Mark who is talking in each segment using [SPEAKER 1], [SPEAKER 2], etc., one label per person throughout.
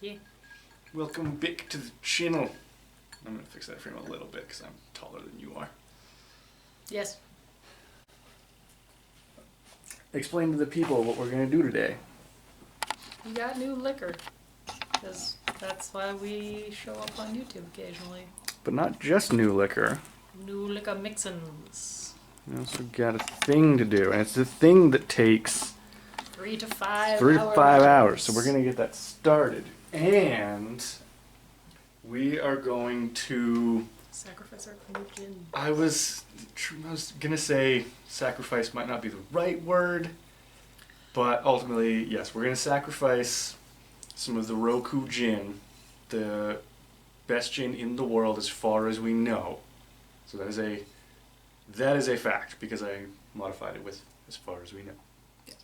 [SPEAKER 1] you.
[SPEAKER 2] Welcome back to the channel. I'm going to fix that frame a little bit because I'm taller than you are.
[SPEAKER 1] Yes.
[SPEAKER 2] Explain to the people what we're going to do today.
[SPEAKER 1] We got new liquor. Because that's why we show up on YouTube occasionally.
[SPEAKER 2] But not just new liquor.
[SPEAKER 1] New liquor mixins.
[SPEAKER 2] We also got a thing to do, and it's the thing that takes
[SPEAKER 1] 3 to 5
[SPEAKER 2] 3 to
[SPEAKER 1] hours.
[SPEAKER 2] 5 hours. So we're going to get that started. And we are going to...
[SPEAKER 1] Sacrifice our gin.
[SPEAKER 2] I was going to say sacrifice might not be the right word, but ultimately, yes, we're going to sacrifice some of the Roku gin, the best gin in the world as far as we know. So that is a fact, because I modified it with as far as we know.
[SPEAKER 1] Yeah.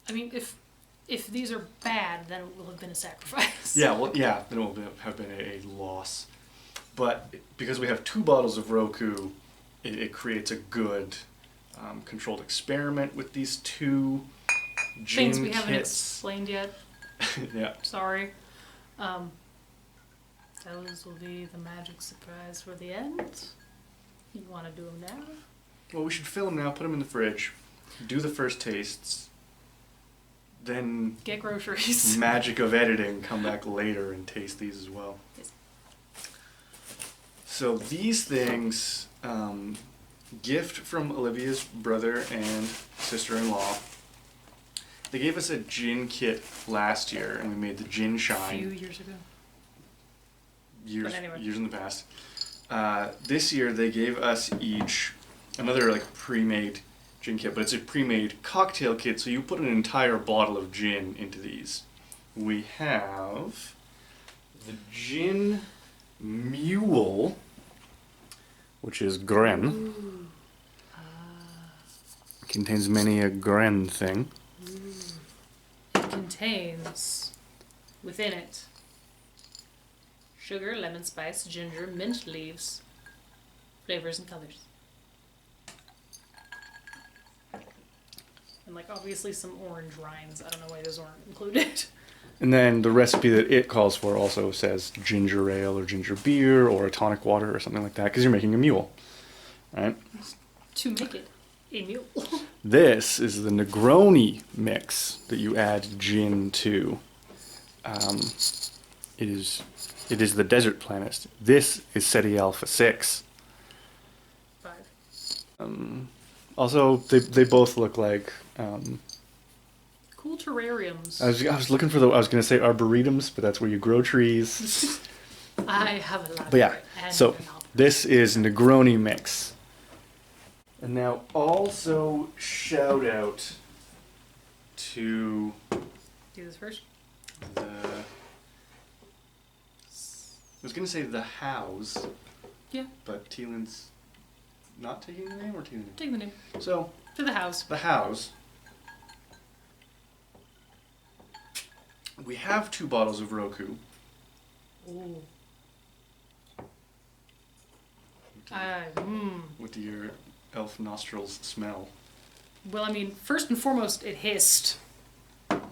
[SPEAKER 1] I mean, if these are bad, then it will have been a sacrifice.
[SPEAKER 2] Yeah, well, yeah, then it will have been a loss. But because we have 2 bottles of Roku, it creates a good controlled experiment with these 2 gin
[SPEAKER 1] Things we haven't
[SPEAKER 2] kits.
[SPEAKER 1] explained yet.
[SPEAKER 2] Yeah.
[SPEAKER 1] Sorry. Those will be the magic surprise for the end. You want to do them now?
[SPEAKER 2] Well, we should fill them now, put them in the fridge, do the first tastes, then...
[SPEAKER 1] Get groceries.
[SPEAKER 2] Magic of editing, come back later and taste these as well.
[SPEAKER 1] Yes.
[SPEAKER 2] So these things, gift from Olivia's brother and sister-in-law. They gave us a gin kit last year, and we made the gin shine.
[SPEAKER 1] A few years ago.
[SPEAKER 2] Years,
[SPEAKER 1] But anyway.
[SPEAKER 2] years in the past. This year they gave us each another like pre-made gin kit, but it's a pre-made cocktail kit, so you put an entire bottle of gin into these. We have the Gin Mule, which is Gren. Contains many a Gren thing.
[SPEAKER 1] It contains within it sugar, lemon spice, ginger, mint leaves, flavors and colors. And like obviously some orange rinds. I don't know why those weren't included.
[SPEAKER 2] And then the recipe that it calls for also says ginger ale or ginger beer or a tonic water or something like that, because you're making a mule, right?
[SPEAKER 1] To make it a mule.
[SPEAKER 2] This is the Negroni mix that you add gin to. It is the Desert Planet. This is SETI Alpha 6.
[SPEAKER 1] 5.
[SPEAKER 2] Also, they both look like...
[SPEAKER 1] Cool terrariums.
[SPEAKER 2] I was looking for I was going to say arboretums, but that's where you grow trees.
[SPEAKER 1] I have a lot.
[SPEAKER 2] But yeah, so this is Negroni mix. And now also shout out to
[SPEAKER 1] Do this first.
[SPEAKER 2] the... I was going to say the House.
[SPEAKER 1] Yeah.
[SPEAKER 2] But Teelan's not taking the name or taking the name?
[SPEAKER 1] Take the name.
[SPEAKER 2] So,
[SPEAKER 1] To the house.
[SPEAKER 2] the House. We have 2 bottles of Roku.
[SPEAKER 1] Ooh.
[SPEAKER 2] What do your elf nostrils smell?
[SPEAKER 1] Well, I mean, first and foremost, it hissed. It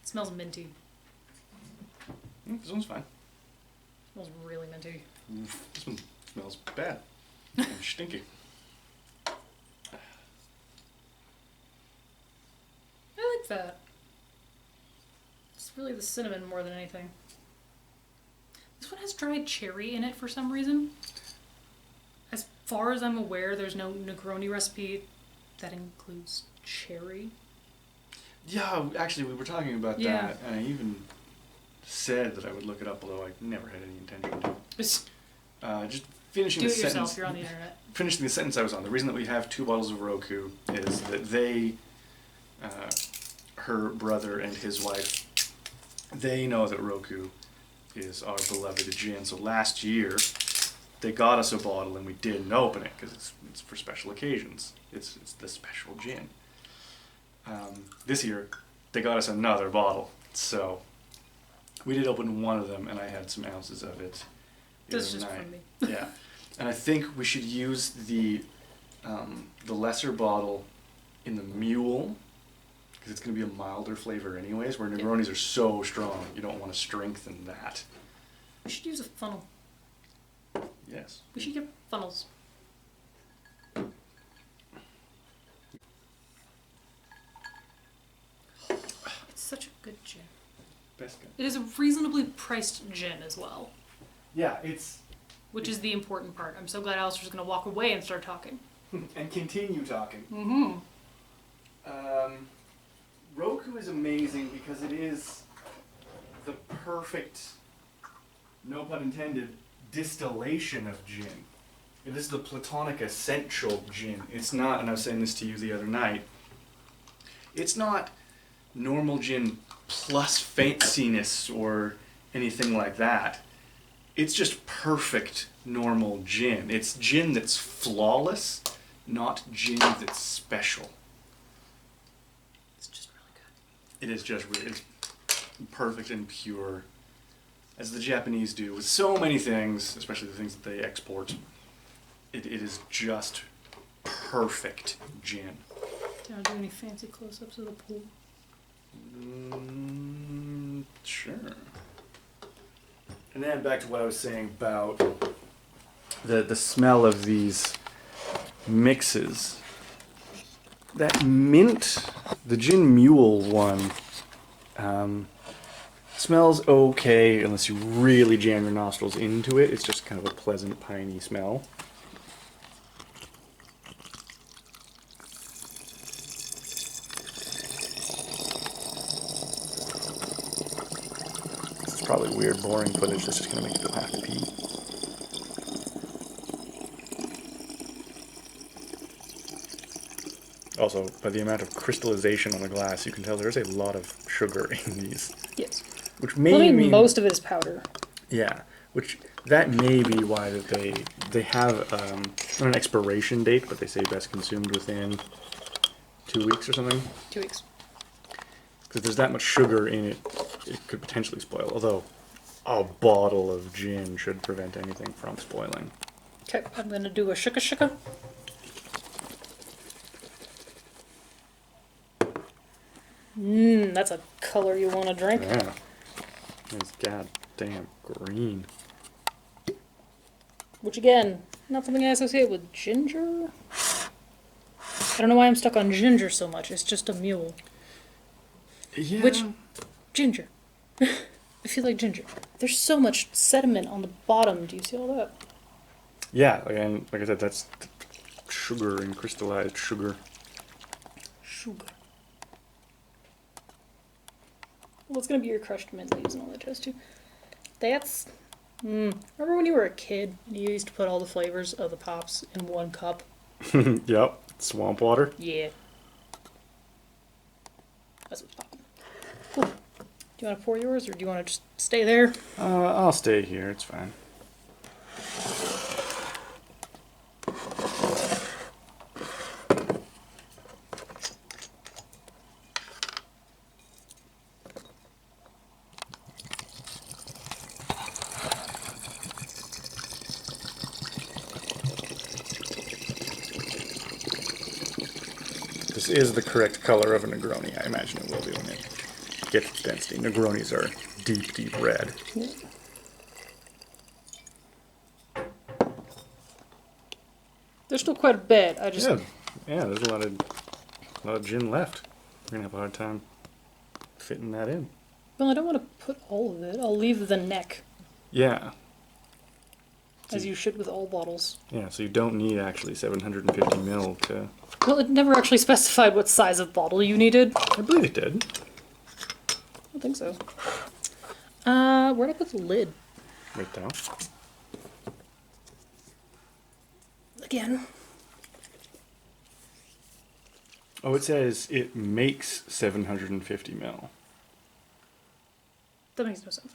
[SPEAKER 1] smells minty.
[SPEAKER 2] This one's fine.
[SPEAKER 1] It smells really minty.
[SPEAKER 2] This one smells bad and stinky.
[SPEAKER 1] I like that. It's really the cinnamon more than anything. This one has dried cherry in it for some reason. As far as I'm aware, there's no Negroni recipe that includes cherry.
[SPEAKER 2] Yeah, actually, we were talking about
[SPEAKER 1] Yeah.
[SPEAKER 2] that, and I even said that I would look it up, although I never had any intention to.
[SPEAKER 1] Just
[SPEAKER 2] Just finishing
[SPEAKER 1] do
[SPEAKER 2] the
[SPEAKER 1] it yourself.
[SPEAKER 2] sentence.
[SPEAKER 1] You're on the internet.
[SPEAKER 2] Finishing the sentence I was on. The reason that we have 2 bottles of Roku is that they, her brother and his wife, they know that Roku is our beloved gin. So last year, they got us a bottle and we didn't open it because it's for special occasions. It's the special gin. This year, they got us another bottle. So we did open one of them, and I had some ounces of it.
[SPEAKER 1] This is just from me.
[SPEAKER 2] Yeah, and I think we should use the lesser bottle in the mule, Because it's going to be a milder flavor anyways, where Negronis are so strong, you don't want to strengthen that.
[SPEAKER 1] We should use a funnel.
[SPEAKER 2] Yes.
[SPEAKER 1] We should get funnels. It's such a good gin.
[SPEAKER 2] Best gin.
[SPEAKER 1] It is a reasonably priced gin as well.
[SPEAKER 2] Yeah, it's...
[SPEAKER 1] Which is the important part. I'm so glad Alistair's going to walk away and start talking.
[SPEAKER 2] and continue talking.
[SPEAKER 1] Mm-hmm.
[SPEAKER 2] Roku is amazing because it is the perfect, no pun intended, distillation of gin. It is the platonic essential gin. It's not, and I was saying this to you the other night, it's not normal gin plus fanciness or anything like that. It's just perfect normal gin. It's gin that's flawless, not gin that's special.
[SPEAKER 1] It's just really good.
[SPEAKER 2] It is just really, it's perfect and pure, as the Japanese do with so many things, especially the things that they export. It is just perfect gin.
[SPEAKER 1] Do you want to do any fancy close-ups of the pool?
[SPEAKER 2] Sure. And then back to what I was saying about the smell of these mixes. That mint, the gin mule one, smells okay unless you really jam your nostrils into it. It's just kind of a pleasant, piney smell. It's probably weird, boring footage that's just going to make people have to pee. Also, by the amount of crystallization on the glass, you can tell there's a lot of sugar in these.
[SPEAKER 1] Yes.
[SPEAKER 2] Which may
[SPEAKER 1] I mean,
[SPEAKER 2] mean,
[SPEAKER 1] most of it is powder.
[SPEAKER 2] yeah, which that may be why that they have not an expiration date, but they say best consumed within 2 weeks or something.
[SPEAKER 1] 2 weeks.
[SPEAKER 2] Because there's that much sugar in it, it could potentially spoil. Although a bottle of gin should prevent anything from spoiling.
[SPEAKER 1] Okay, I'm going to do a shika shika. That's a color you want to drink.
[SPEAKER 2] Yeah, it's goddamn green.
[SPEAKER 1] Which again, not something I associate with ginger. I don't know why I'm stuck on ginger so much. It's just a mule.
[SPEAKER 2] Yeah.
[SPEAKER 1] Which, ginger. I feel like ginger. There's so much sediment on the bottom. Do you see all that?
[SPEAKER 2] Yeah, again, like I said, that's sugar and crystallized sugar.
[SPEAKER 1] Sugar. Well, it's gonna be your crushed mint leaves and all that jazz too. That's... Remember when you were a kid and you used to put all the flavors of the pops in one cup?
[SPEAKER 2] Yep, swamp water.
[SPEAKER 1] Yeah. That's what's popping. Cool. Do you want to pour yours or do you want to just stay there?
[SPEAKER 2] I'll stay here, it's fine. This is the correct color of a Negroni. I imagine it will be when it gets its density. Negronis are deep, deep red.
[SPEAKER 1] Yeah. There's still quite a bit. I just...
[SPEAKER 2] Yeah, there's a lot of gin left. We're gonna have a hard time fitting that in.
[SPEAKER 1] Well, I don't want to put all of it. I'll leave the neck,
[SPEAKER 2] Yeah.
[SPEAKER 1] as you should with all bottles.
[SPEAKER 2] Yeah, so you don't need actually 750 ml to...
[SPEAKER 1] Well, it never actually specified what size of bottle you needed.
[SPEAKER 2] I believe it did.
[SPEAKER 1] I don't think so. Where'd I put the lid?
[SPEAKER 2] Right down.
[SPEAKER 1] Again.
[SPEAKER 2] Oh, it says it makes 750 ml.
[SPEAKER 1] That makes no sense.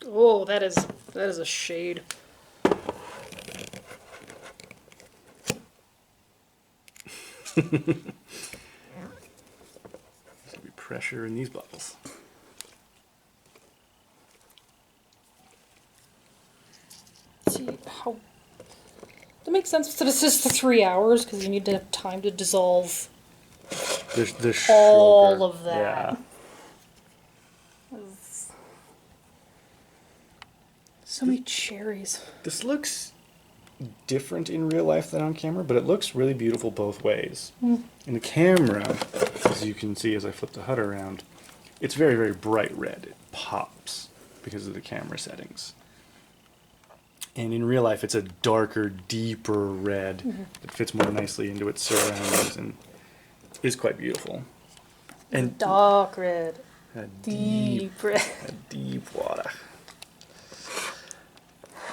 [SPEAKER 1] Oh, that is a shade.
[SPEAKER 2] There's gonna be pressure in these bottles.
[SPEAKER 1] Let's see how... That makes sense that it says for 3 hours, because you need to have time to dissolve
[SPEAKER 2] The
[SPEAKER 1] All
[SPEAKER 2] sugar.
[SPEAKER 1] of that.
[SPEAKER 2] Yeah.
[SPEAKER 1] So many cherries.
[SPEAKER 2] This looks different in real life than on camera, but it looks really beautiful both ways. In the camera, as you can see as I flip the HUD around, it's very, very bright red. It pops because of the camera settings. And in real life, it's a darker, deeper red that fits more nicely into its surroundings and is quite beautiful. And
[SPEAKER 1] Dark red.
[SPEAKER 2] a
[SPEAKER 1] Deep red.
[SPEAKER 2] a deep water.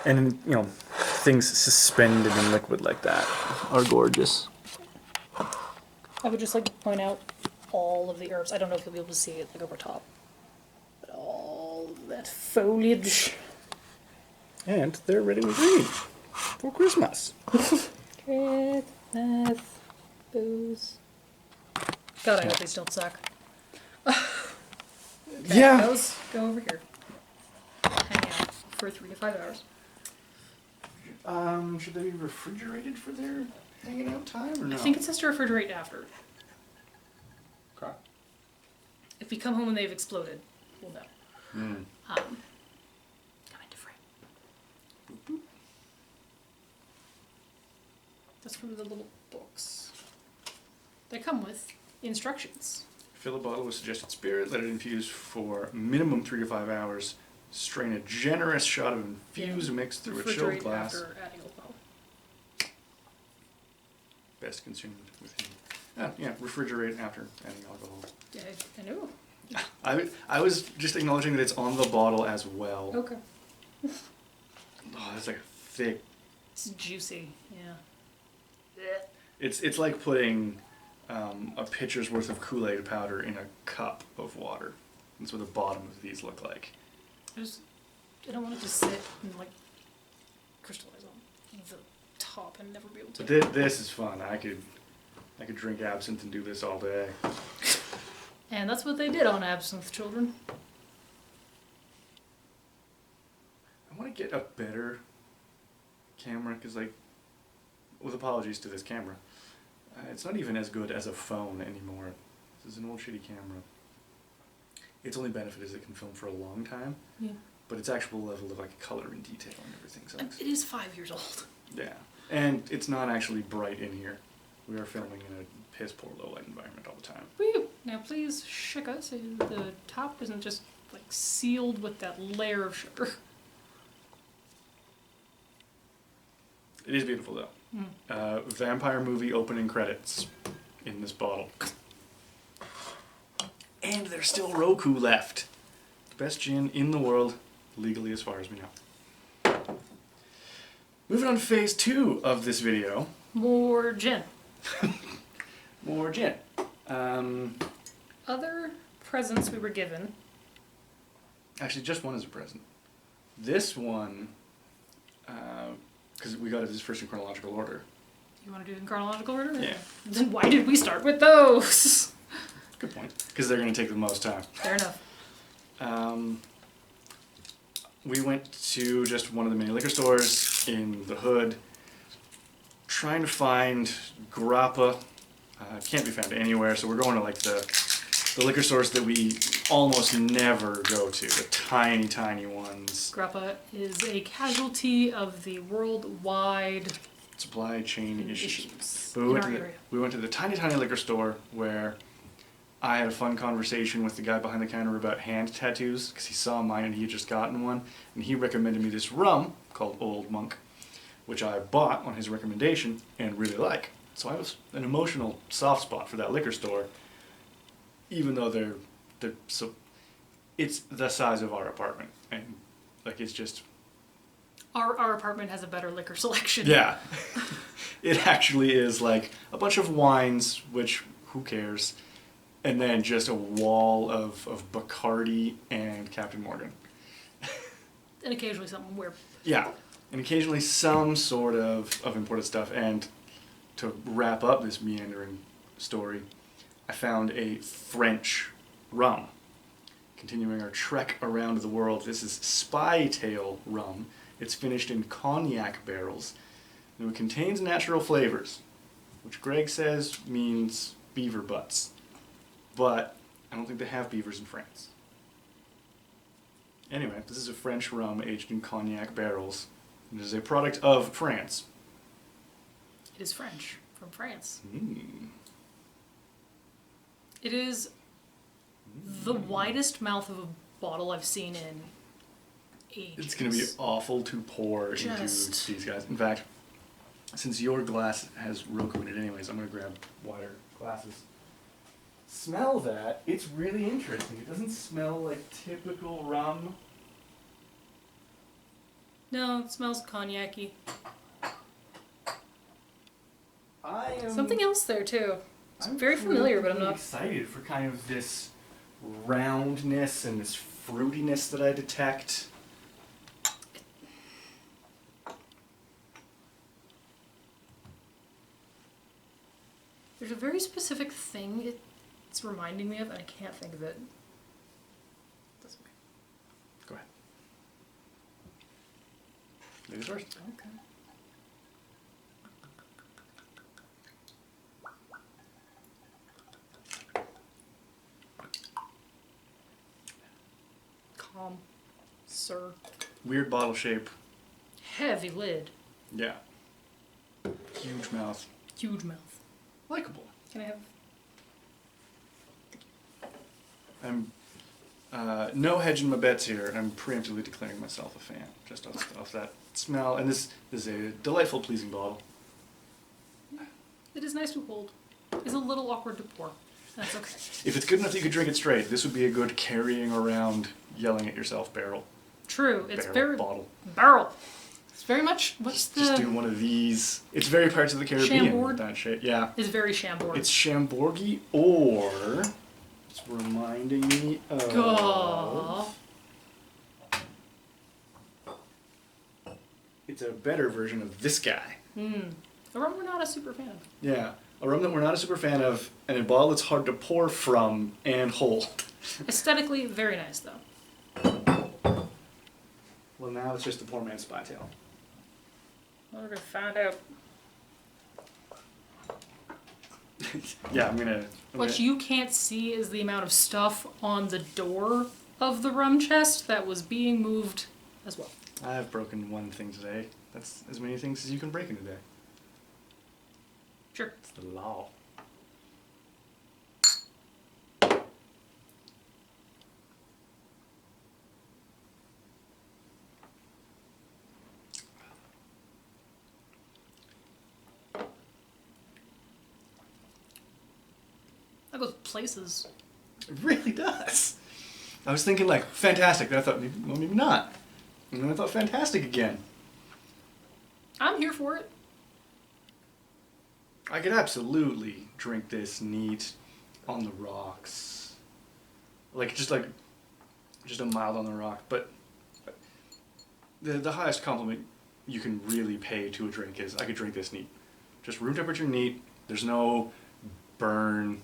[SPEAKER 2] And, you know, things suspended in liquid like that are gorgeous.
[SPEAKER 1] I would just like to point out all of the herbs. I don't know if you'll be able to see it like over top. But all of that foliage.
[SPEAKER 2] And they're ready to read for Christmas.
[SPEAKER 1] Red, meth, booze. God, I hope these don't suck. Okay,
[SPEAKER 2] Yeah.
[SPEAKER 1] Those go over here. Hang out for 3 to 5 hours.
[SPEAKER 2] Should they be refrigerated for their hanging out time or no?
[SPEAKER 1] I think it says to refrigerate after.
[SPEAKER 2] Okay.
[SPEAKER 1] If we come home and they've exploded, we'll know.
[SPEAKER 2] Mm.
[SPEAKER 1] Come into frame. That's from the little books. They come with instructions.
[SPEAKER 2] Fill a bottle with suggested spirit, let it infuse for minimum 3 to 5 hours. Strain a generous shot of infused mix through a chilled
[SPEAKER 1] Refrigerate
[SPEAKER 2] glass.
[SPEAKER 1] after adding alcohol.
[SPEAKER 2] Best consumed within. Yeah, refrigerate after adding alcohol.
[SPEAKER 1] Yeah, I know.
[SPEAKER 2] I was just acknowledging that it's on the bottle as well.
[SPEAKER 1] Okay.
[SPEAKER 2] Oh, that's like a thick.
[SPEAKER 1] It's juicy, yeah.
[SPEAKER 2] It's like putting a pitcher's worth of Kool-Aid powder in a cup of water. That's what the bottom of these look like.
[SPEAKER 1] I don't want it to sit and like crystallize on the top and never be able to.
[SPEAKER 2] But this is fun. I could drink absinthe and do this all day.
[SPEAKER 1] And that's what they did on Absinthe Children.
[SPEAKER 2] I want to get a better camera because, like, with apologies to this camera, it's not even as good as a phone anymore. This is an old shitty camera. Its only benefit is it can film for a long time.
[SPEAKER 1] Yeah.
[SPEAKER 2] But its actual level of like color and detail and everything sucks.
[SPEAKER 1] It is 5 years old.
[SPEAKER 2] Yeah, and it's not actually bright in here. We are filming in a piss poor low light environment all the time.
[SPEAKER 1] Woo! Now please shook us. The top isn't just like sealed with that layer of sugar.
[SPEAKER 2] It is beautiful though. Vampire movie opening credits in this bottle. And there's still Roku left. The best gin in the world, legally as far as we know. Moving on to phase 2 of this video.
[SPEAKER 1] More gin.
[SPEAKER 2] More gin.
[SPEAKER 1] Other presents we were given.
[SPEAKER 2] Actually, just one is a present. This one, because we got it this first in chronological order.
[SPEAKER 1] You want to do it in chronological order?
[SPEAKER 2] Yeah.
[SPEAKER 1] Then why did we start with those?
[SPEAKER 2] Good point. Because they're going to take the most time.
[SPEAKER 1] Fair enough.
[SPEAKER 2] We went to just one of the many liquor stores in the hood, trying to find grappa. Can't be found anywhere, so we're going to like the liquor stores that we almost never go to, the tiny, tiny ones.
[SPEAKER 1] Grappa is a casualty of the worldwide
[SPEAKER 2] Supply chain issues. But
[SPEAKER 1] in our area.
[SPEAKER 2] we went to the tiny, tiny liquor store where I had a fun conversation with the guy behind the counter about hand tattoos, because he saw mine and he had just gotten one, and he recommended me this rum called Old Monk, which I bought on his recommendation and really like. So I have an emotional soft spot for that liquor store, even though they're so. It's the size of our apartment, and like it's just.
[SPEAKER 1] Our apartment has a better liquor selection.
[SPEAKER 2] Yeah, it actually is like a bunch of wines, which who cares. And then just a wall of Bacardi and Captain Morgan.
[SPEAKER 1] And occasionally something weird.
[SPEAKER 2] Yeah, and occasionally some sort of imported stuff. And to wrap up this meandering story, I found a French rum. Continuing our trek around the world, this is Tail Rum. It's finished in cognac barrels. And it contains natural flavors, which Greg says means beaver butts. but I don't think they have beavers in France. Anyway, this is a French rum aged in cognac barrels. It is a product of France.
[SPEAKER 1] It is French, from France.
[SPEAKER 2] Mm.
[SPEAKER 1] It is the widest mouth of a bottle I've seen in ages.
[SPEAKER 2] It's going to be awful to pour into these guys. In fact, since your glass has Roku in it anyways, I'm going to grab wider glasses. Smell that. It's really interesting. It doesn't smell like typical rum.
[SPEAKER 1] No, it smells cognac-y.
[SPEAKER 2] I am...
[SPEAKER 1] Something else there, too. It's
[SPEAKER 2] I'm
[SPEAKER 1] very familiar, but I'm
[SPEAKER 2] really
[SPEAKER 1] not...
[SPEAKER 2] excited for kind of this roundness and this fruitiness that I detect.
[SPEAKER 1] There's a very specific thing it's reminding me of, and I can't think of it. Doesn't matter.
[SPEAKER 2] Go ahead. Ladies first.
[SPEAKER 1] Okay. Calm, sir.
[SPEAKER 2] Weird bottle shape.
[SPEAKER 1] Heavy lid.
[SPEAKER 2] Yeah. Huge mouth.
[SPEAKER 1] Huge mouth.
[SPEAKER 2] Likeable.
[SPEAKER 1] Can I have...
[SPEAKER 2] I'm no hedging my bets here. I'm preemptively declaring myself a fan, just off that smell. And this is a delightful, pleasing bottle.
[SPEAKER 1] It is nice to hold. It's a little awkward to pour. That's okay.
[SPEAKER 2] If it's good enough that you could drink it straight, this would be a good carrying around, yelling at yourself barrel.
[SPEAKER 1] True. It's
[SPEAKER 2] Barrel,
[SPEAKER 1] very...
[SPEAKER 2] bottle.
[SPEAKER 1] Barrel. It's very much... What's the...
[SPEAKER 2] Just do one of these. It's very Pirates of the Caribbean.
[SPEAKER 1] Chambord?
[SPEAKER 2] With that shape. Yeah.
[SPEAKER 1] It's very Chambord.
[SPEAKER 2] It's Chamborgy, or it's reminding me of...
[SPEAKER 1] Gah.
[SPEAKER 2] It's a better version of this guy.
[SPEAKER 1] A rum we're not a super fan of.
[SPEAKER 2] Yeah. A rum that we're not a super fan of, and a bottle that's hard to pour from and hold.
[SPEAKER 1] Aesthetically, very nice, though.
[SPEAKER 2] Well, now it's just the poor man's spy tail.
[SPEAKER 1] Well, we're going to find out.
[SPEAKER 2] Yeah, I'm gonna...
[SPEAKER 1] What you can't see is the amount of stuff on the door of the rum chest that was being moved as well.
[SPEAKER 2] I've broken one thing today. That's as many things as you can break in a day.
[SPEAKER 1] Sure.
[SPEAKER 2] It's the law.
[SPEAKER 1] That goes places.
[SPEAKER 2] It really does. I was thinking like, fantastic. Then I thought, maybe not. And then I thought, fantastic again.
[SPEAKER 1] I'm here for it.
[SPEAKER 2] I could absolutely drink this neat on the rocks. Just a mild on the rock. But the highest compliment you can really pay to a drink is, I could drink this neat. Just room temperature neat. There's no burn.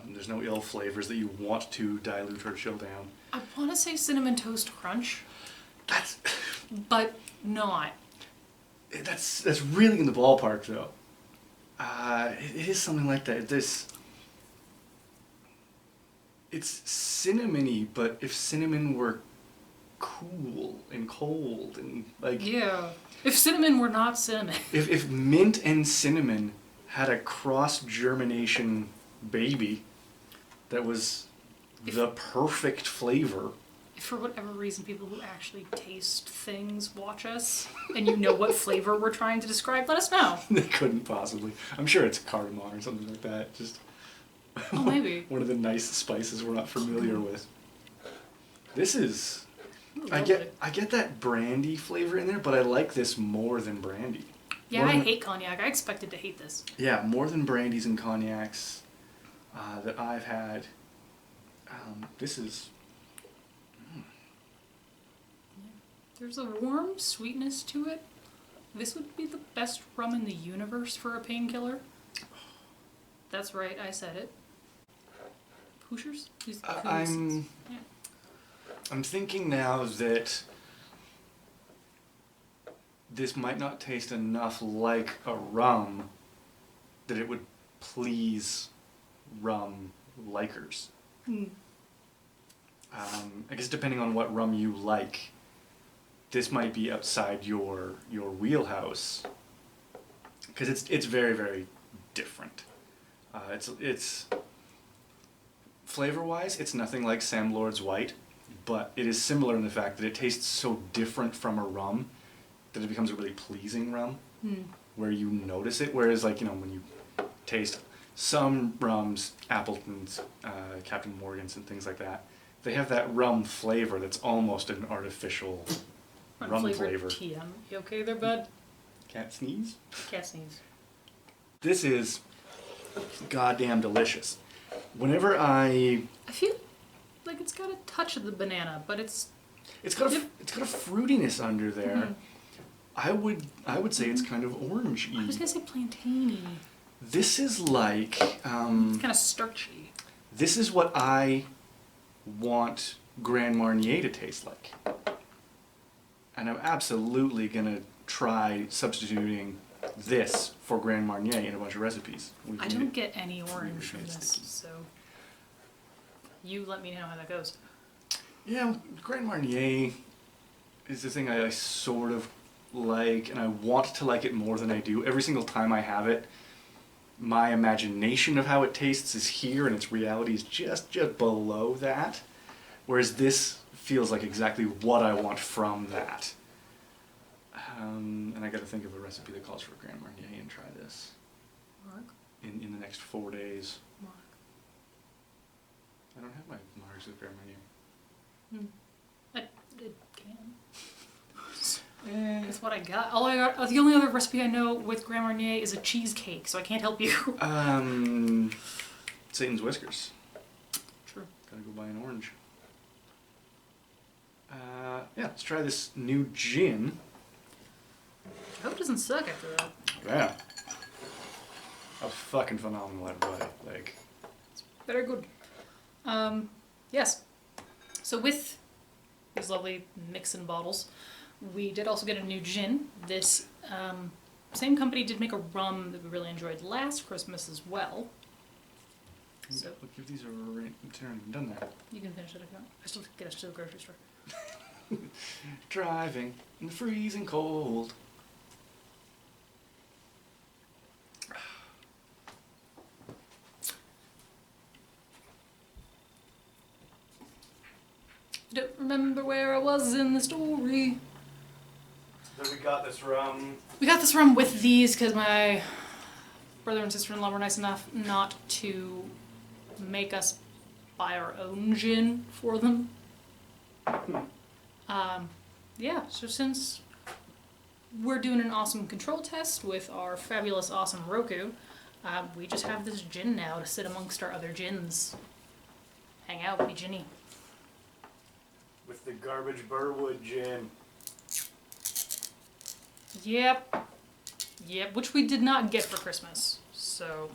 [SPEAKER 2] There's no ill flavors that you want to dilute or chill down.
[SPEAKER 1] I want to say Cinnamon Toast Crunch.
[SPEAKER 2] That's
[SPEAKER 1] but not.
[SPEAKER 2] That's really in the ballpark, though. It is something like that. It's cinnamony, but if cinnamon were cool and cold and like...
[SPEAKER 1] Yeah. If cinnamon were not cinnamon.
[SPEAKER 2] If mint and cinnamon had a cross-germination baby that was the perfect flavor...
[SPEAKER 1] If for whatever reason people who actually taste things watch us, and you know what flavor we're trying to describe, let us know.
[SPEAKER 2] They couldn't possibly. I'm sure it's cardamom or something like that. Just
[SPEAKER 1] oh, maybe.
[SPEAKER 2] one of the nice spices we're not familiar with. This is... I
[SPEAKER 1] Lovely.
[SPEAKER 2] get that brandy flavor in there, but I like this more than brandy.
[SPEAKER 1] Yeah, I hate cognac. I expected to hate this.
[SPEAKER 2] Yeah, more than brandies and cognacs that I've had. This is...
[SPEAKER 1] There's a warm sweetness to it. This would be the best rum in the universe for a painkiller. That's right, I said it. Hoosiers?
[SPEAKER 2] I'm thinking now that this might not taste enough like a rum that it would please rum likers.
[SPEAKER 1] Hmm.
[SPEAKER 2] I guess depending on what rum you like, this might be outside your wheelhouse, because it's very, very different. It's flavor-wise, it's nothing like Sam Lord's White, but it is similar in the fact that it tastes so different from a rum that it becomes a really pleasing rum, where you notice it. Whereas, like, when you taste some rums, Appleton's, Captain Morgan's, and things like that, they have that rum flavor that's almost an artificial rum flavor.
[SPEAKER 1] TM. You okay there, bud?
[SPEAKER 2] Cat sneeze?
[SPEAKER 1] Cat sneeze.
[SPEAKER 2] This is goddamn delicious. Whenever I
[SPEAKER 1] feel like it's got a touch of the banana, but it's
[SPEAKER 2] got a fruitiness under there. Mm-hmm. I would say it's kind of orangey.
[SPEAKER 1] I was gonna say plantainy.
[SPEAKER 2] This is like
[SPEAKER 1] it's kind of starchy.
[SPEAKER 2] This is what I want Grand Marnier to taste like. And I'm absolutely gonna try substituting this for Grand Marnier in a bunch of recipes.
[SPEAKER 1] I don't get any orange from this, so you let me know how that goes.
[SPEAKER 2] Yeah, Grand Marnier is the thing I sort of like, and I want to like it more than I do. Every single time I have it, my imagination of how it tastes is here, and its reality is just below that. Whereas this feels like exactly what I want from that. And I got to think of a recipe that calls for Grand Marnier and try this.
[SPEAKER 1] Mark?
[SPEAKER 2] In the next 4 days.
[SPEAKER 1] Mark.
[SPEAKER 2] I don't have my marks with Grand Marnier.
[SPEAKER 1] It can. That's what I got. The only other recipe I know with Grand Marnier is a cheesecake, so I can't help you.
[SPEAKER 2] Satan's Whiskers.
[SPEAKER 1] True.
[SPEAKER 2] Gotta go buy an orange. Yeah, let's try this new gin.
[SPEAKER 1] I hope it doesn't suck after that.
[SPEAKER 2] Yeah. That was fucking phenomenal, everybody. Like,
[SPEAKER 1] it's very good. Yes. So with these lovely mix-in bottles, we did also get a new gin. This same company did make a rum that we really enjoyed last Christmas as well. So
[SPEAKER 2] look, if these are turn done that.
[SPEAKER 1] You can finish it if you want. I still get us to the grocery store.
[SPEAKER 2] Driving in the freezing cold.
[SPEAKER 1] I don't remember where I was in the story.
[SPEAKER 2] So we got this rum.
[SPEAKER 1] We got this rum with these because my brother and sister-in-law were nice enough not to make us buy our own gin for them. Yeah, so since we're doing an awesome control test with our fabulous, awesome Roku, we just have this gin now to sit amongst our other gins. Hang out, be ginny.
[SPEAKER 2] With the garbage Burwood gin.
[SPEAKER 1] Yep. Yep, which we did not get for Christmas, so...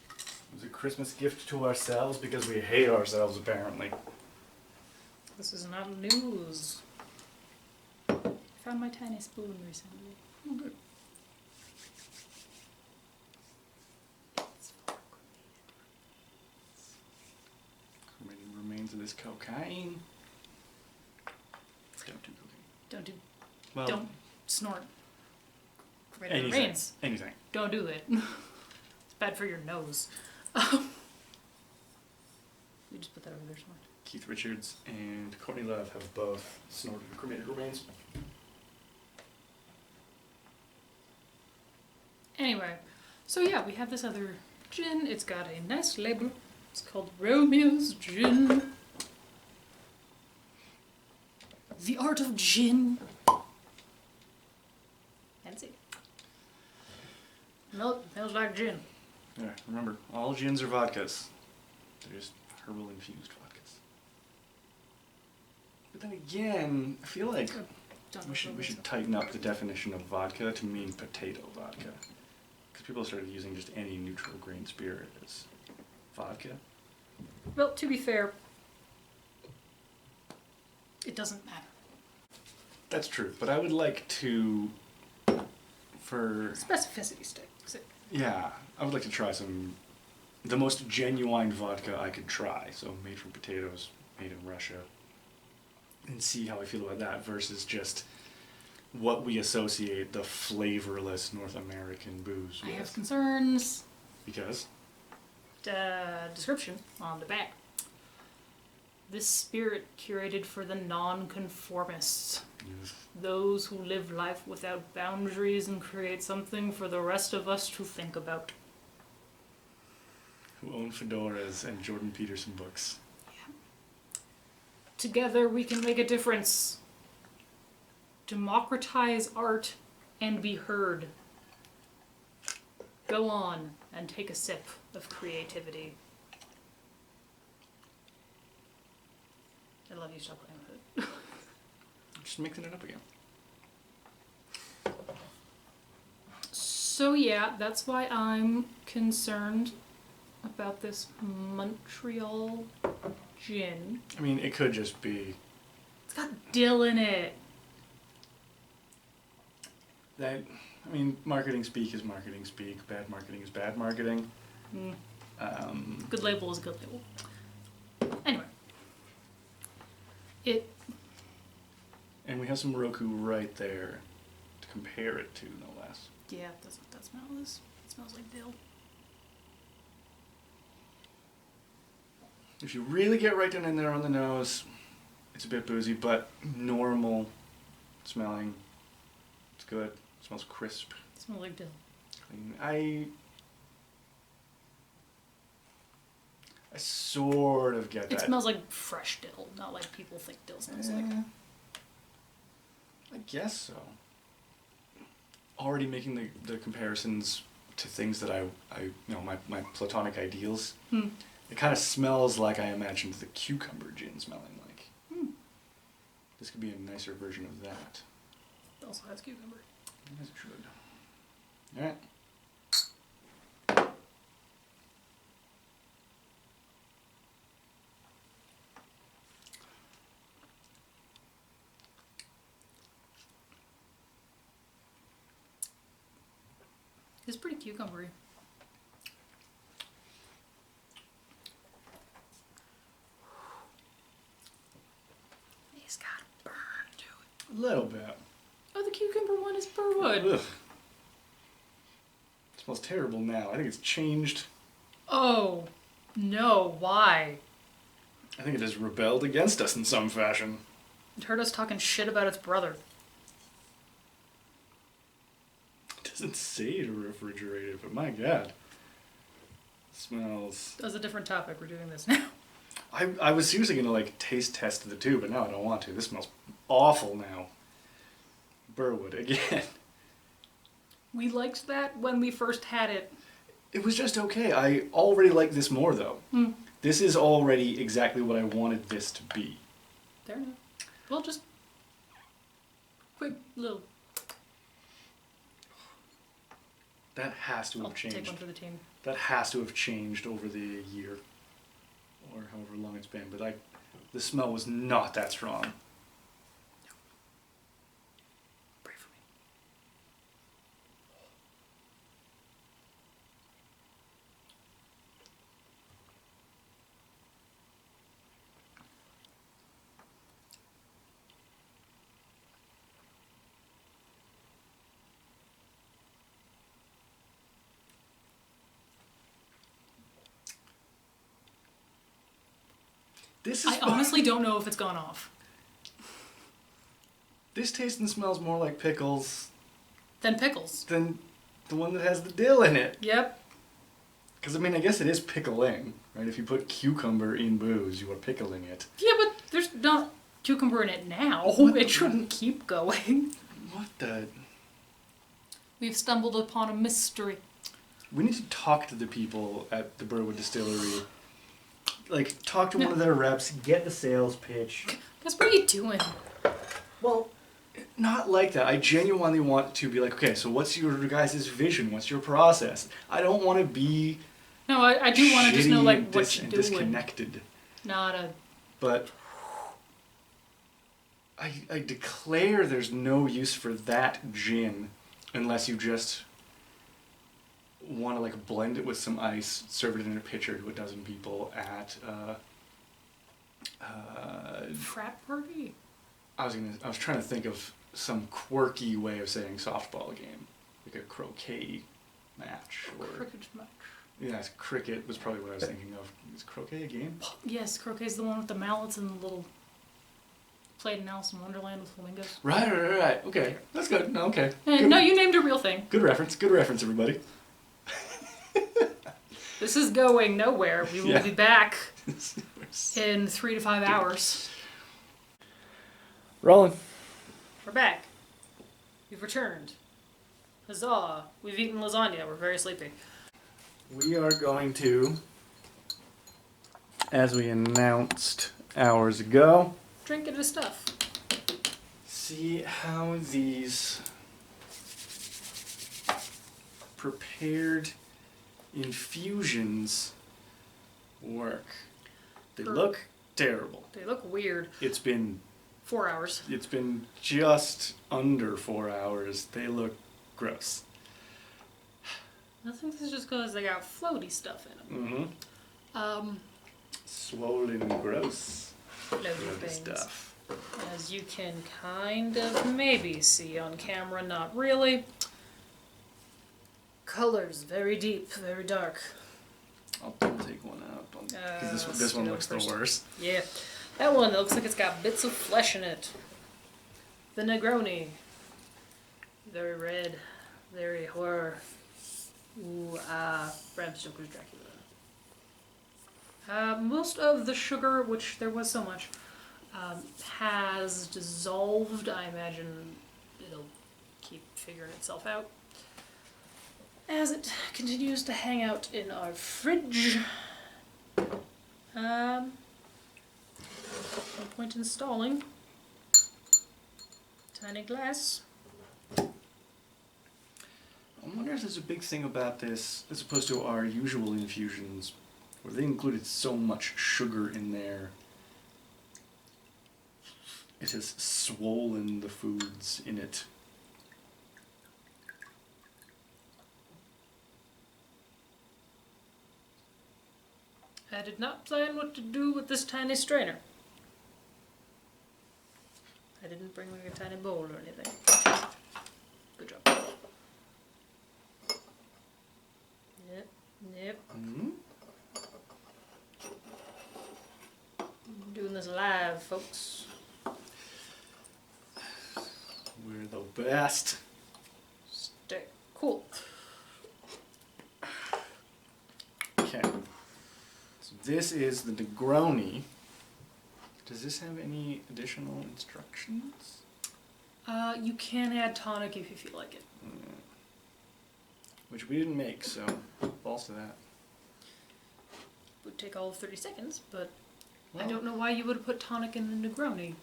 [SPEAKER 2] It was a Christmas gift to ourselves because we hate ourselves, apparently.
[SPEAKER 1] This is not news. I found my tiny spoon recently.
[SPEAKER 2] Oh, good. Cremated remains of this cocaine. Don't do cocaine.
[SPEAKER 1] Don't do...
[SPEAKER 2] Well,
[SPEAKER 1] don't snort. Cremated
[SPEAKER 2] anything.
[SPEAKER 1] remains.
[SPEAKER 2] Anything.
[SPEAKER 1] Don't do it. It's bad for your nose. We just put that over there somewhere.
[SPEAKER 2] Keith Richards and Courtney Love have both snorted cremated remains.
[SPEAKER 1] Anyway, so yeah, we have this other gin. It's got a nice label. It's called Romeo's Gin. The Art of Gin. Fancy. Smells like gin.
[SPEAKER 2] Yeah, remember, all gins are vodkas. They're just herbal infused vodkas. But then again, I feel like we should tighten up the definition of vodka to mean potato vodka. Because people started using just any neutral grain spirit as vodka.
[SPEAKER 1] Well, to be fair, it doesn't matter.
[SPEAKER 2] That's true, but I would like to, for...
[SPEAKER 1] Specificity sake.
[SPEAKER 2] Yeah, I would like to try some the most genuine vodka I could try. So made from potatoes, made in Russia. And see how I feel about that versus just what we associate the flavorless North American booze
[SPEAKER 1] I
[SPEAKER 2] with.
[SPEAKER 1] have concerns.
[SPEAKER 2] Because?
[SPEAKER 1] Description on the back. This spirit curated for the non-conformists.
[SPEAKER 2] Yes.
[SPEAKER 1] Those who live life without boundaries and create something for the rest of us to think about.
[SPEAKER 2] Who own fedoras and Jordan Peterson books.
[SPEAKER 1] Together we can make a difference. Democratize art and be heard. Go on and take a sip of creativity. I love you, stop playing with it.
[SPEAKER 2] Just mixing it up again.
[SPEAKER 1] So yeah, that's why I'm concerned about this Montreal gin.
[SPEAKER 2] I mean, it could just be
[SPEAKER 1] It's got dill in it.
[SPEAKER 2] that. I mean, marketing speak is marketing speak. Bad marketing is bad marketing.
[SPEAKER 1] Good label is a good label. Anyway.
[SPEAKER 2] And we have some Roku right there to compare it to, no less.
[SPEAKER 1] Yeah, that's what that smell is. It smells like dill.
[SPEAKER 2] If you really get right down in there on the nose, it's a bit boozy, but normal smelling. It's good. It smells crisp.
[SPEAKER 1] It smells like dill.
[SPEAKER 2] Clean. I sort of get that.
[SPEAKER 1] It smells like fresh dill, not like people think dill smells like.
[SPEAKER 2] I guess so. Already making the comparisons to things that I my platonic ideals. It kind of smells like I imagined the cucumber gin smelling like. This could be a nicer version of that.
[SPEAKER 1] It also has cucumber.
[SPEAKER 2] Yes, it should. Alright.
[SPEAKER 1] It's pretty cucumbery. It's got a burn to it.
[SPEAKER 2] A little bit.
[SPEAKER 1] Oh, the cucumber one is burwood.
[SPEAKER 2] Ugh. It smells terrible now. I think it's changed.
[SPEAKER 1] Oh, no, why?
[SPEAKER 2] I think it has rebelled against us in some fashion.
[SPEAKER 1] It heard us talking shit about its brother.
[SPEAKER 2] It doesn't say to refrigerate it, but my god. It smells...
[SPEAKER 1] That's a different topic. We're doing this now.
[SPEAKER 2] I was seriously going to like taste test the two, but now I don't want to. This smells awful now. Burwood again.
[SPEAKER 1] We liked that when we first had it.
[SPEAKER 2] It was just okay. I already like this more though. This is already exactly what I wanted this to be.
[SPEAKER 1] Fair enough. Well, just quick little.
[SPEAKER 2] That has to have
[SPEAKER 1] I'll
[SPEAKER 2] changed.
[SPEAKER 1] take one for the team.
[SPEAKER 2] That has to have changed over the year, or however long it's been. But the smell was not that strong.
[SPEAKER 1] Pray for me.
[SPEAKER 2] This is.
[SPEAKER 1] I honestly don't know if it's gone off.
[SPEAKER 2] This tastes and smells more like pickles
[SPEAKER 1] Then pickles.
[SPEAKER 2] than the one that has the dill in it.
[SPEAKER 1] Yep.
[SPEAKER 2] Because I mean, I guess it is pickling, right? If you put cucumber in booze, you are pickling it.
[SPEAKER 1] Yeah, but there's not cucumber in it now.
[SPEAKER 2] What
[SPEAKER 1] It
[SPEAKER 2] the-
[SPEAKER 1] shouldn't keep going.
[SPEAKER 2] What the?
[SPEAKER 1] We've stumbled upon a mystery.
[SPEAKER 2] We need to talk to the people at the Burwood Distillery. Like, talk to one of their reps, get the sales pitch.
[SPEAKER 1] Guys, what are you doing?
[SPEAKER 2] Well, not like that. I genuinely want to be like, okay, so what's your guys' vision? What's your process? I don't want to be
[SPEAKER 1] No, I do want to just know,
[SPEAKER 2] shitty
[SPEAKER 1] like,
[SPEAKER 2] and
[SPEAKER 1] what you're doing.
[SPEAKER 2] disconnected.
[SPEAKER 1] Not a...
[SPEAKER 2] But I declare there's no use for that gin unless you just want to like blend it with some ice, serve it in a pitcher to a dozen people at
[SPEAKER 1] Frat party?
[SPEAKER 2] I was trying to think of some quirky way of saying softball game, like a croquet match or
[SPEAKER 1] Cricket match.
[SPEAKER 2] yeah, cricket was probably what I was thinking of. Is croquet a game?
[SPEAKER 1] Yes, croquet's the one with the mallets and the little played in Alice in Wonderland with flamingos.
[SPEAKER 2] Right. Okay, that's good. No, okay.
[SPEAKER 1] No, you named a real thing.
[SPEAKER 2] Good reference, everybody.
[SPEAKER 1] This is going nowhere. We will be back in 3 to 5 hours.
[SPEAKER 2] Rolling.
[SPEAKER 1] We're back. We've returned. Huzzah. We've eaten lasagna. We're very sleepy.
[SPEAKER 2] We are going to, as we announced hours ago,
[SPEAKER 1] Drink into stuff.
[SPEAKER 2] see how these prepared infusions work. They look terrible.
[SPEAKER 1] They look weird.
[SPEAKER 2] It's been
[SPEAKER 1] 4 hours.
[SPEAKER 2] It's been just under 4 hours. They look gross.
[SPEAKER 1] I think this is just because they got floaty stuff in them.
[SPEAKER 2] Mm-hmm. Swollen and gross.
[SPEAKER 1] Floaty
[SPEAKER 2] Floaty
[SPEAKER 1] things.
[SPEAKER 2] stuff.
[SPEAKER 1] As you can kind of maybe see on camera, not really. Colors very deep, very dark.
[SPEAKER 2] I'll take one out. Because this one looks the worst.
[SPEAKER 1] Yeah. That one looks like it's got bits of flesh in it. The Negroni. Very red. Very horror. Ooh, Bram Stoker's Dracula. Most of the sugar, which there was so much, has dissolved. I imagine it'll keep figuring itself out as it continues to hang out in our fridge. No point installing. Tiny glass.
[SPEAKER 2] I wonder if there's a big thing about this, as opposed to our usual infusions, where they included so much sugar in there. It has swollen the foods in it.
[SPEAKER 1] I did not plan what to do with this tiny strainer. I didn't bring like a tiny bowl or anything. Good job. Yep.
[SPEAKER 2] Mm-hmm.
[SPEAKER 1] I'm doing this live, folks.
[SPEAKER 2] We're the best.
[SPEAKER 1] Stay cool.
[SPEAKER 2] Okay. So this is the Negroni. Does this have any additional instructions?
[SPEAKER 1] You can add tonic if you feel like it.
[SPEAKER 2] Which we didn't make, so balls to that.
[SPEAKER 1] Would take all of 30 seconds, but
[SPEAKER 2] Well,
[SPEAKER 1] I don't know why you would have put tonic in the Negroni.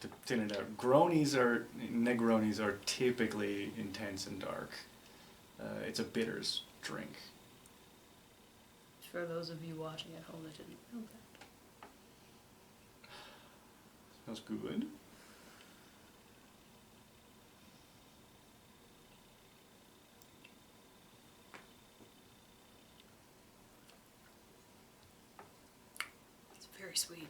[SPEAKER 2] To thin it out. Negronis are typically intense and dark. It's a bitters drink.
[SPEAKER 1] For those of you watching at home that didn't know that.
[SPEAKER 2] Smells good.
[SPEAKER 1] It's very sweet.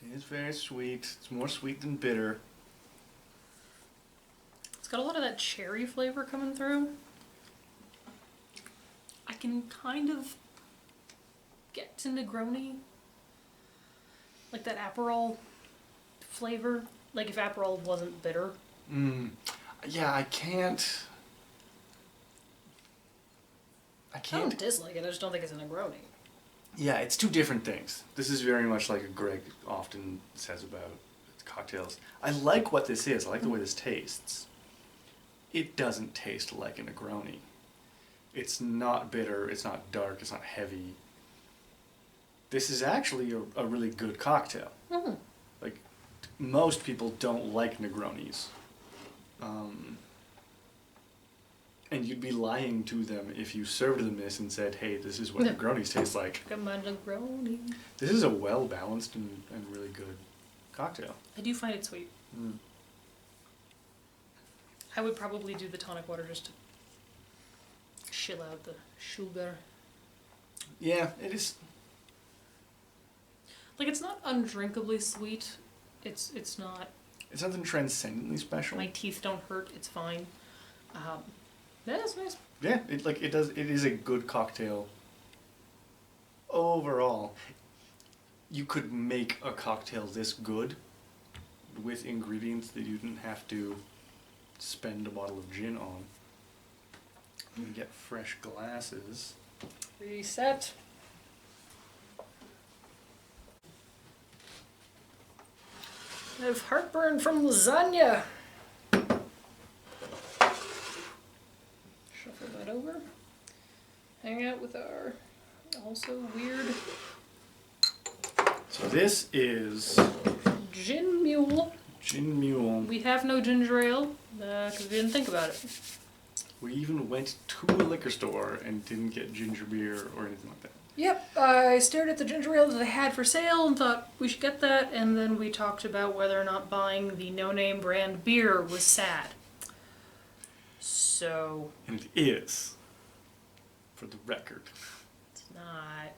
[SPEAKER 2] It is very sweet. It's more sweet than bitter.
[SPEAKER 1] It's got a lot of that cherry flavor coming through. I can kind of get to Negroni. Like that Aperol flavor. Like if Aperol wasn't bitter.
[SPEAKER 2] Yeah, I can't.
[SPEAKER 1] I don't dislike it, I just don't think it's a Negroni.
[SPEAKER 2] Yeah, it's two different things. This is very much like Greg often says about cocktails. I like what this is. I like the way this tastes. It doesn't taste like a Negroni. It's not bitter, it's not dark, it's not heavy. This is actually a really good cocktail.
[SPEAKER 1] Mm.
[SPEAKER 2] Like, most people don't like Negronis. And you'd be lying to them if you served them this and said, hey, this is what Negronis taste like.
[SPEAKER 1] Come on, Negroni.
[SPEAKER 2] This is a well-balanced and really good cocktail.
[SPEAKER 1] I do find it sweet. I would probably do the tonic water just to chill out the sugar.
[SPEAKER 2] Yeah, it is.
[SPEAKER 1] Like, it's not undrinkably sweet. It's not.
[SPEAKER 2] It's something transcendently special.
[SPEAKER 1] My teeth don't hurt. It's fine. That is nice.
[SPEAKER 2] Yeah, it does. It is a good cocktail. Overall, you could make a cocktail this good with ingredients that you didn't have to spend a bottle of gin on. You get fresh glasses.
[SPEAKER 1] Reset. I have heartburn from lasagna. Shuffle that over. Hang out with our also weird
[SPEAKER 2] So this is
[SPEAKER 1] gin mule.
[SPEAKER 2] Gin Mule.
[SPEAKER 1] We have no ginger ale because we didn't think about it.
[SPEAKER 2] We even went to a liquor store and didn't get ginger beer or anything like that.
[SPEAKER 1] Yep, I stared at the ginger ale that they had for sale and thought we should get that, and then we talked about whether or not buying the no-name brand beer was sad. So...
[SPEAKER 2] And it is, for the record.
[SPEAKER 1] It's not...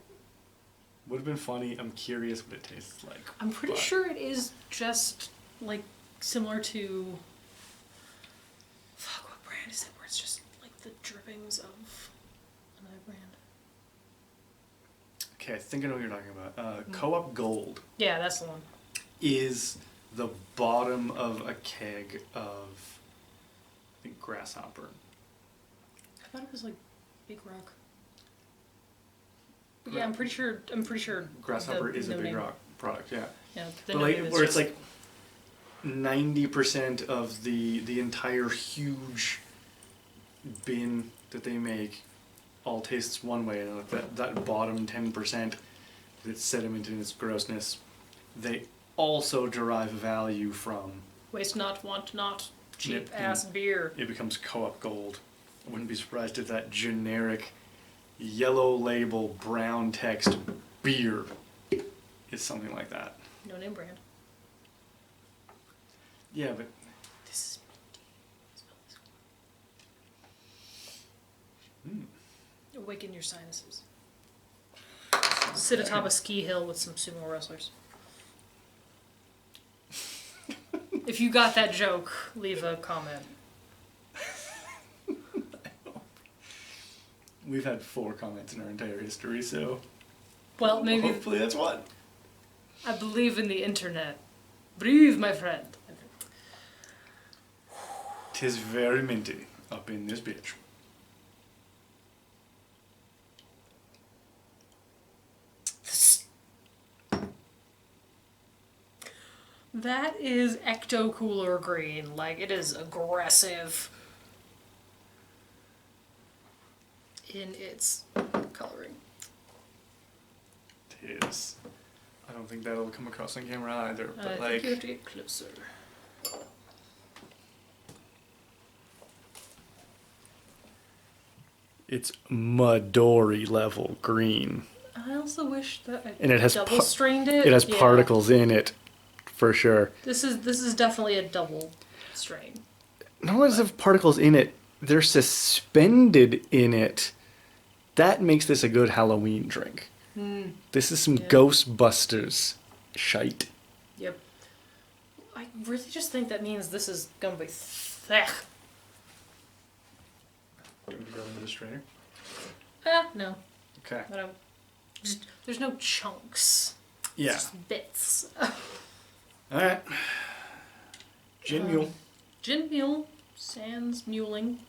[SPEAKER 2] Would have been funny. I'm curious what it tastes like.
[SPEAKER 1] I'm pretty sure it is just, like, similar to... Fuck, what brand is it? Where it's just, like, the drippings of another brand.
[SPEAKER 2] Okay, I think I know what you're talking about. Co-op Gold
[SPEAKER 1] Yeah, that's the one.
[SPEAKER 2] is the bottom of a keg of, I think, Grasshopper.
[SPEAKER 1] I thought it was, like, Big Rock. But yeah, I'm pretty sure
[SPEAKER 2] Grasshopper
[SPEAKER 1] the
[SPEAKER 2] is a Big
[SPEAKER 1] no-name.
[SPEAKER 2] Rock product, yeah.
[SPEAKER 1] Yeah, the
[SPEAKER 2] But
[SPEAKER 1] no-name
[SPEAKER 2] like,
[SPEAKER 1] is
[SPEAKER 2] where
[SPEAKER 1] just-
[SPEAKER 2] it's like 90% of the entire huge bin that they make all tastes one way, and like that bottom 10% that's sediment in its grossness, they also derive value from.
[SPEAKER 1] Waste not, want not, cheap
[SPEAKER 2] Yep,
[SPEAKER 1] ass beer.
[SPEAKER 2] It becomes Co-op Gold. I wouldn't be surprised if that generic yellow label brown text beer is something like that.
[SPEAKER 1] No name brand.
[SPEAKER 2] Yeah, but
[SPEAKER 1] This is minty. Awaken your sinuses. Sit atop a ski hill with some sumo wrestlers. If you got that joke, leave a comment.
[SPEAKER 2] we've had 4 comments in our entire history, so
[SPEAKER 1] Well, maybe
[SPEAKER 2] hopefully that's one.
[SPEAKER 1] I believe in the internet. Breathe, my friend.
[SPEAKER 2] 'Tis very minty up in this bitch.
[SPEAKER 1] That is ecto cooler green. Like, it is aggressive in its coloring.
[SPEAKER 2] It is. I don't think that'll come across on camera either, but
[SPEAKER 1] I
[SPEAKER 2] like
[SPEAKER 1] think you have to get closer.
[SPEAKER 2] it's Midori level green.
[SPEAKER 1] I also wish that I
[SPEAKER 2] And it has
[SPEAKER 1] double strained it.
[SPEAKER 2] It has
[SPEAKER 1] Yeah.
[SPEAKER 2] particles in it, for sure.
[SPEAKER 1] This is definitely a double strain.
[SPEAKER 2] Not only does it have particles in it, they're suspended in it. That makes this a good Halloween drink. This is some
[SPEAKER 1] Yeah.
[SPEAKER 2] Ghostbusters shite.
[SPEAKER 1] Yep. I really just think that means this is gonna be thick.
[SPEAKER 2] Do you want to go into the strainer?
[SPEAKER 1] No.
[SPEAKER 2] Okay.
[SPEAKER 1] I don't. There's no chunks.
[SPEAKER 2] Yeah.
[SPEAKER 1] It's just bits.
[SPEAKER 2] Alright. Gin Mule.
[SPEAKER 1] Gin mule, sans muling.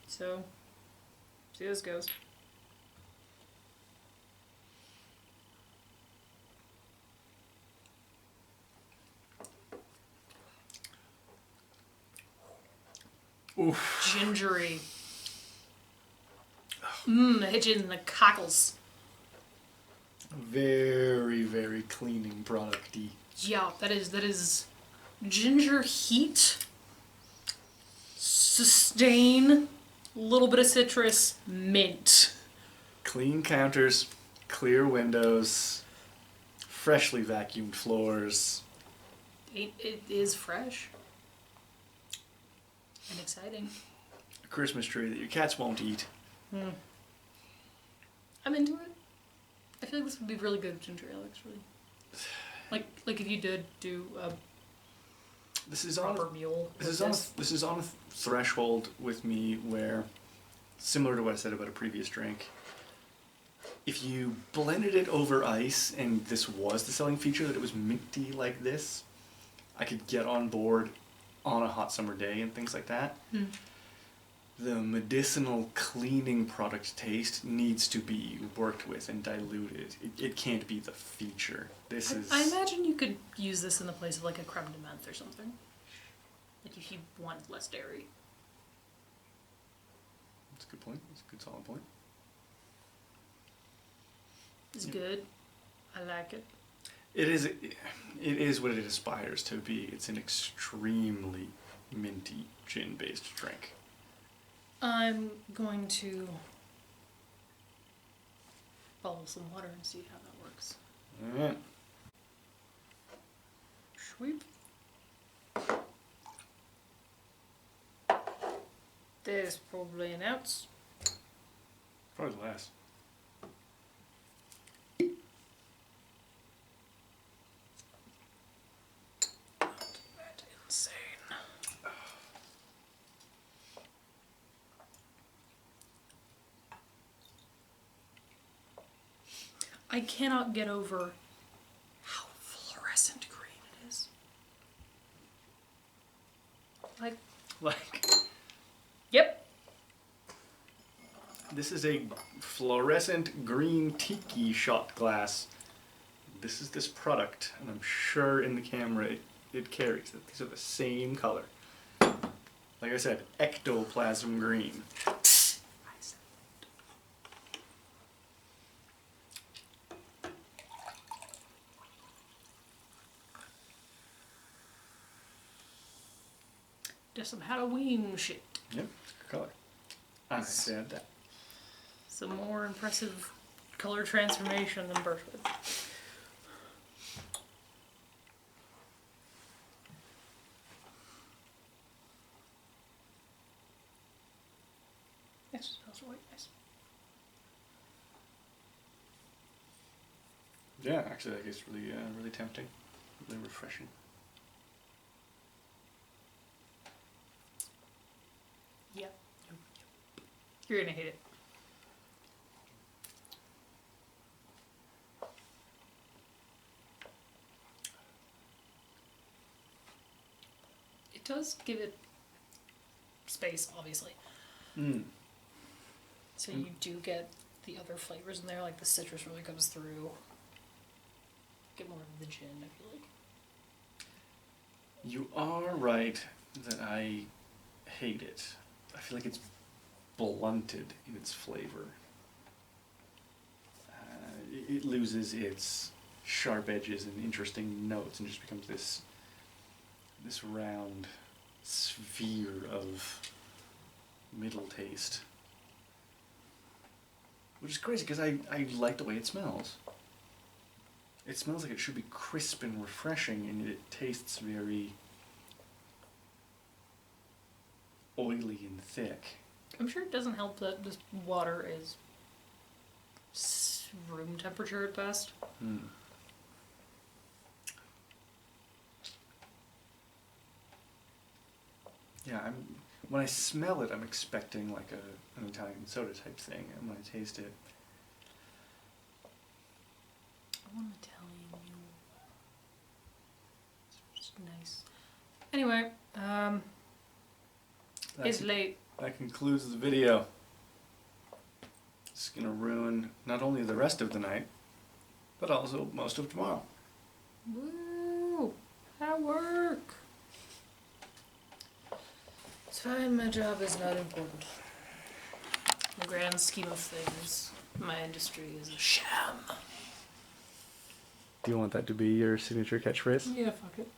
[SPEAKER 1] So, see how this goes.
[SPEAKER 2] Oof.
[SPEAKER 1] Gingery. Hit you in the cockles.
[SPEAKER 2] Very, very cleaning product-y.
[SPEAKER 1] Yeah, that is ginger heat, sustain, a little bit of citrus, mint.
[SPEAKER 2] Clean counters, clear windows, freshly vacuumed floors.
[SPEAKER 1] It is fresh. And exciting.
[SPEAKER 2] A Christmas tree that your cats won't eat.
[SPEAKER 1] I'm into it. I feel like this would be really good with ginger ale, actually. Like if you did do a proper mule.
[SPEAKER 2] This is on a threshold with me where, similar to what I said about a previous drink, if you blended it over ice and this was the selling feature, that it was minty like this, I could get on board on a hot summer day and things like that. The medicinal cleaning product taste needs to be worked with and diluted. It can't be the feature.
[SPEAKER 1] I imagine you could use this in the place of like a creme de menthe or something. Like if you want less dairy.
[SPEAKER 2] That's a good point. That's a good solid point.
[SPEAKER 1] It's good. I like it.
[SPEAKER 2] It is what it aspires to be. It's an extremely minty gin-based drink.
[SPEAKER 1] I'm going to bubble some water and see how that works.
[SPEAKER 2] Alright.
[SPEAKER 1] Sweep. There's probably an ounce.
[SPEAKER 2] Probably less.
[SPEAKER 1] Insane. I cannot get over how fluorescent green it is. Like, yep.
[SPEAKER 2] This is a fluorescent green tiki shot glass. This is this product, and I'm sure in the camera it carries that these are the same color. Like I said, ectoplasm green.
[SPEAKER 1] Just some Halloween shit.
[SPEAKER 2] Yep, good color. I said that.
[SPEAKER 1] Some more impressive color transformation than Birchwood. Yes, it smells really nice.
[SPEAKER 2] Yeah, actually, like it's really, really tempting, really refreshing.
[SPEAKER 1] Yep. You're gonna hate it. It does give it space, obviously. So you do get the other flavors in there, like the citrus really comes through. Get more of the gin, I feel like.
[SPEAKER 2] You are right that I hate it. I feel like it's blunted in its flavor. It loses its sharp edges and interesting notes and just becomes this round sphere of middle taste. Which is crazy because I like the way it smells. It smells like it should be crisp and refreshing, and it tastes very oily and thick.
[SPEAKER 1] I'm sure it doesn't help that this water is room temperature at best.
[SPEAKER 2] Yeah, when I smell it, I'm expecting like an Italian soda type thing, and when I taste it,
[SPEAKER 1] I want an Italian mule. It's just nice. Anyway, it's late.
[SPEAKER 2] That concludes the video. It's gonna ruin not only the rest of the night, but also most of tomorrow.
[SPEAKER 1] Woo! At work. It's fine, my job is not important. In the grand scheme of things, my industry is a sham.
[SPEAKER 2] Do you want that to be your signature catchphrase?
[SPEAKER 1] Yeah, fuck it.